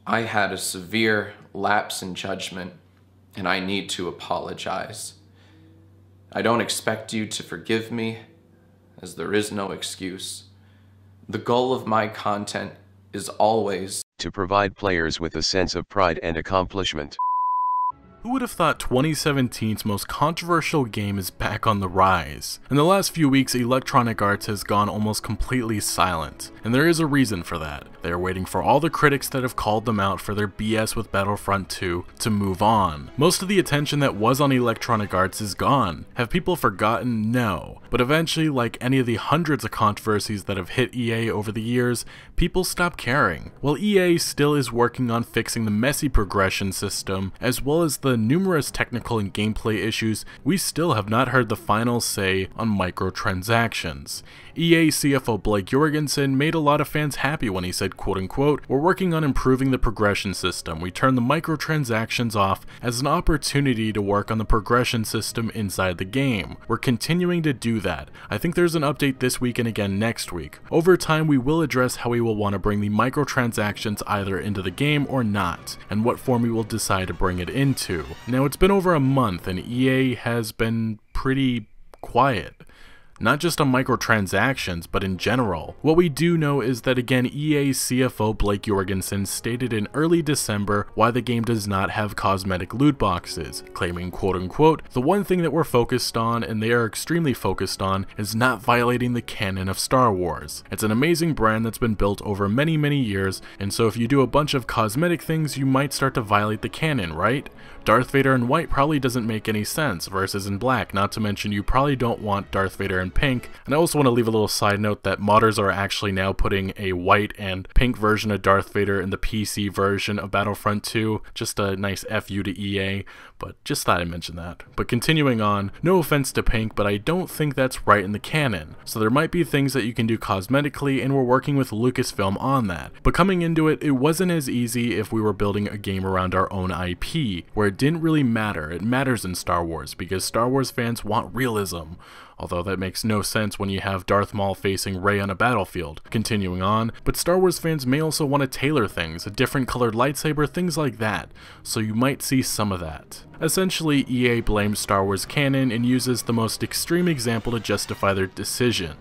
I had a severe lapse in judgment, and I need to apologize. I don't expect you to forgive me, as there is no excuse. The goal of my content is always to provide players with a sense of pride and accomplishment. Who would have thought 2017's most controversial game is back on the rise? In the last few weeks, Electronic Arts has gone almost completely silent, and there is a reason for that. They are waiting for all the critics that have called them out for their BS with Battlefront 2 to move on. Most of the attention that was on Electronic Arts is gone. Have people forgotten? No. But eventually, like any of the hundreds of controversies that have hit EA over the years, people stop caring. While EA still is working on fixing the messy progression system, as well as the numerous technical and gameplay issues, we still have not heard the final say on microtransactions. EA CFO Blake Jorgensen made a lot of fans happy when he said, quote-unquote, "We're working on improving the progression system. We turn the microtransactions off as an opportunity to work on the progression system inside the game. We're continuing to do that. I think there's an update this week and again next week. Over time, we will address how we will want to bring the microtransactions either into the game or not, and what form we will decide to bring it into." Now, it's been over a month, and EA has been pretty quiet. Not just on microtransactions, but in general. What we do know is that again, EA's CFO Blake Jorgensen stated in early December why the game does not have cosmetic loot boxes, claiming, quote-unquote, "The one thing that we're focused on, and they are extremely focused on, is not violating the canon of Star Wars. It's an amazing brand that's been built over many, many years, and so if you do a bunch of cosmetic things, you might start to violate the canon, right? Darth Vader in white probably doesn't make any sense versus in black, not to mention you probably don't want Darth Vader in pink." And I also want to leave a little side note that modders are actually now putting a white and pink version of Darth Vader in the PC version of Battlefront 2. Just a nice FU to EA, but just thought I'd mention that. But continuing on, no offense to pink, but I don't think that's right in the canon. So there might be things that you can do cosmetically, and we're working with Lucasfilm on that. But coming into it, it wasn't as easy if we were building a game around our own IP, where it didn't really matter. It matters in Star Wars, because Star Wars fans want realism. Although that makes no sense when you have Darth Maul facing Rey on a battlefield. Continuing on, but Star Wars fans may also want to tailor things, a different colored lightsaber, things like that, so you might see some of that. Essentially, EA blames Star Wars canon and uses the most extreme example to justify their decision.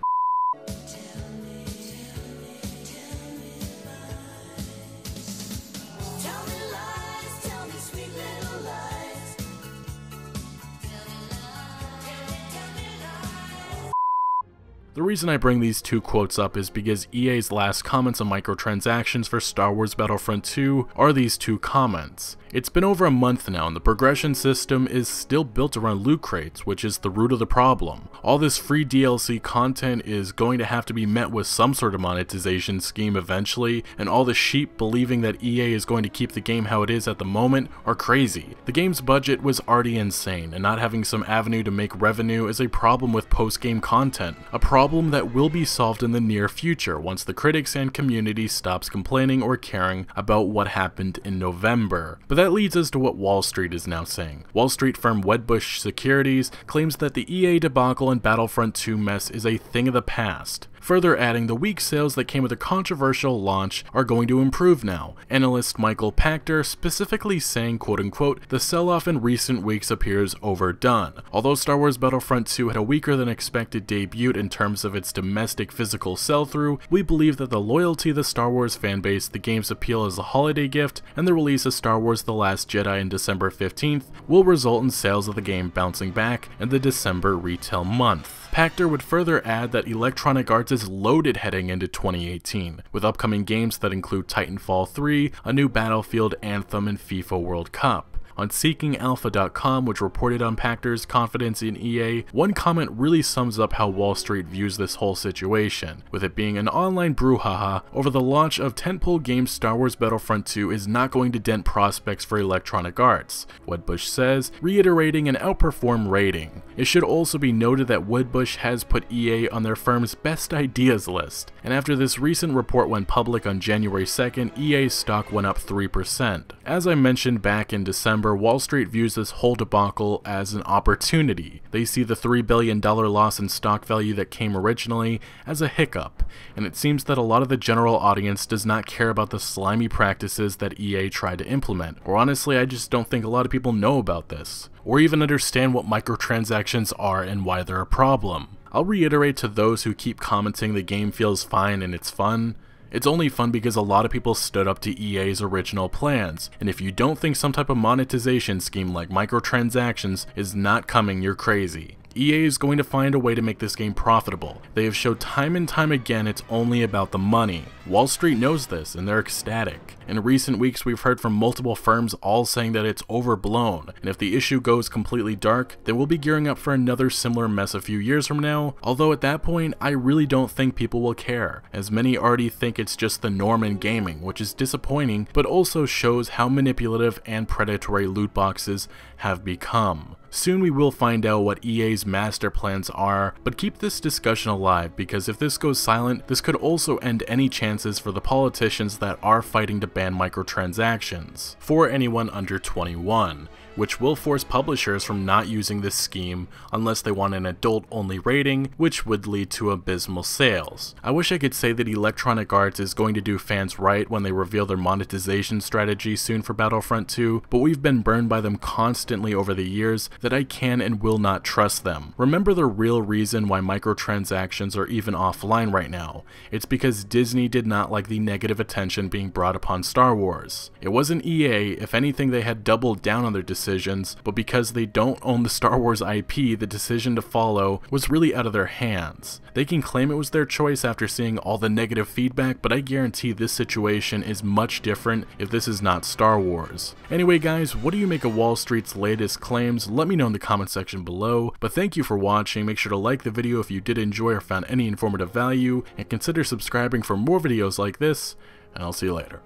The reason I bring these two quotes up is because EA's last comments on microtransactions for Star Wars Battlefront 2 are these two comments. It's been over a month now, and the progression system is still built around loot crates, which is the root of the problem. All this free DLC content is going to have to be met with some sort of monetization scheme eventually, and all the sheep believing that EA is going to keep the game how it is at the moment are crazy. The game's budget was already insane, and not having some avenue to make revenue is a problem with post-game content, a problem that will be solved in the near future once the critics and community stops complaining or caring about what happened in November. But that leads us to what Wall Street is now saying. Wall Street firm Wedbush Securities claims that the EA debacle and Battlefront 2 mess is a thing of the past, further adding the weak sales that came with the controversial launch are going to improve now. Analyst Michael Pachter specifically saying, quote-unquote, "The sell-off in recent weeks appears overdone. Although Star Wars Battlefront 2 had a weaker than expected debut in terms of its domestic physical sell-through, we believe that the loyalty of the Star Wars fanbase, the game's appeal as a holiday gift, and the release of Star Wars The Last Jedi on December 15th will result in sales of the game bouncing back in the December retail month." Pachter would further add that Electronic Arts is loaded heading into 2018, with upcoming games that include Titanfall 3, a new Battlefield, Anthem, and FIFA World Cup. On SeekingAlpha.com, which reported on Pachter's confidence in EA, one comment really sums up how Wall Street views this whole situation, with it being an online brouhaha over the launch of tentpole game Star Wars Battlefront 2 is not going to dent prospects for Electronic Arts, Wedbush says, reiterating an outperform rating. It should also be noted that Woodbush has put EA on their firm's best ideas list, and after this recent report went public on January 2nd, EA's stock went up 3%. As I mentioned back in December, Wall Street views this whole debacle as an opportunity. They see the $3 billion loss in stock value that came originally as a hiccup, and it seems that a lot of the general audience does not care about the slimy practices that EA tried to implement, or honestly I just don't think a lot of people know about this, or even understand what microtransactions are and why they're a problem. I'll reiterate to those who keep commenting the game feels fine and it's fun. It's only fun because a lot of people stood up to EA's original plans, and if you don't think some type of monetization scheme like microtransactions is not coming, you're crazy. EA is going to find a way to make this game profitable. They have showed time and time again it's only about the money. Wall Street knows this and they're ecstatic. In recent weeks we've heard from multiple firms all saying that it's overblown, and if the issue goes completely dark, then we'll be gearing up for another similar mess a few years from now, although at that point I really don't think people will care, as many already think it's just the norm in gaming, which is disappointing but also shows how manipulative and predatory loot boxes have become. Soon we will find out what EA's master plans are, but keep this discussion alive because if this goes silent, this could also end any chances for the politicians that are fighting to ban microtransactions for anyone under 21, which will force publishers from not using this scheme unless they want an adult-only rating, which would lead to abysmal sales. I wish I could say that Electronic Arts is going to do fans right when they reveal their monetization strategy soon for Battlefront 2, but we've been burned by them constantly over the years that I can and will not trust them. Remember the real reason why microtransactions are even offline right now. It's because Disney did not like the negative attention being brought upon Star Wars. It wasn't EA, if anything they had doubled down on their decisions, but because they don't own the Star Wars IP, the decision to follow was really out of their hands. They can claim it was their choice after seeing all the negative feedback, but I guarantee this situation is much different if this is not Star Wars. Anyway guys, what do you make of Wall Street's latest claims? Let me know in the comment section below, but thank you for watching. Make sure to like the video if you did enjoy or found any informative value, and consider subscribing for more videos like this, and I'll see you later.